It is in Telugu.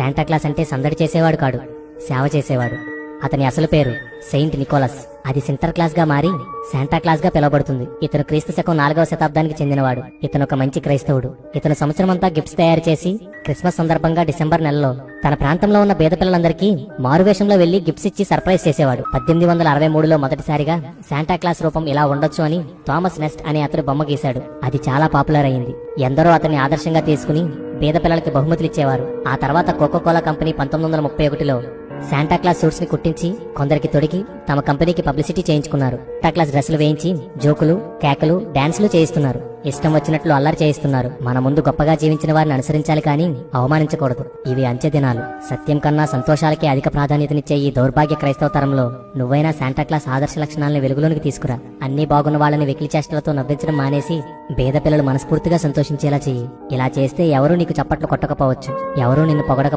శాంటాక్లాస్ అంటే సందడి చేసేవాడు కాడు, సేవ చేసేవాడు. అతని అసలు పేరు సెయింట్ నికోలస్. అది సింటర్ క్లాస్ గా మారి శాంటాక్లాస్ గా పిలువబడుతుంది. ఇతను క్రీస్తు శకం 4వ శతాబ్దానికి చెందినవాడు. ఇతను ఒక మంచి క్రైస్తవుడు. ఇతను సంవత్సరమంతా గిఫ్ట్స్ తయారు చేసి క్రిస్మస్ సందర్భంగా డిసెంబర్ నెలలో తన ప్రాంతంలో ఉన్న పేద పిల్లలందరికీ మారువేషంలో వెళ్లి గిఫ్ట్స్ ఇచ్చి సర్ప్రైజ్ చేసేవాడు. 1863లో మొదటిసారిగా శాంటాక్లాస్ రూపం ఇలా ఉండొచ్చు అని థామస్ నెస్ట్ అనే అతడు బొమ్మ గీశాడు. అది చాలా పాపులర్ అయింది. ఎందరో అతన్ని ఆదర్శంగా తీసుకుని పేద పిల్లలకి బహుమతులు ఇచ్చేవారు. ఆ తర్వాత కోకోకోలా కంపెనీ 1931లో శాంటాక్లాస్ సూట్స్ ని కుట్టించి కొందరికి తొడిగి తమ కంపెనీకి పబ్లిసిటీ చేయించుకున్నారు. శాంటాక్లాస్ డ్రెస్సులు వేయించి జోకులు, కేకలు, డాన్సులు చేయిస్తున్నారు. ఇష్టం వచ్చినట్లు అల్లరి చేయిస్తున్నారు. మన ముందు గొప్పగా జీవించిన వారిని అనుసరించాలి కానీ అవమానించకూడదు. ఇవి అంచె దినాలు. సత్యం కన్నా సంతోషాలకే అధిక ప్రాధాన్యతనిచ్చే ఈ దౌర్భాగ్య క్రైస్తవ తరంలో నువ్వైనా శాంటాక్లాస్ ఆదర్శ లక్షణాలను వెలుగులోనికి తీసుకురా. అన్ని బాగున్న వాళ్ళని వెకిలి చేష్టలతో నవ్వించడం మానేసి పేద పిల్లలు మనస్ఫూర్తిగా సంతోషించేలా చెయ్యి. ఇలా చేస్తే ఎవరూ నీకు చప్పట్లు కొట్టకపోవచ్చు, ఎవరూ నిన్ను పొగడక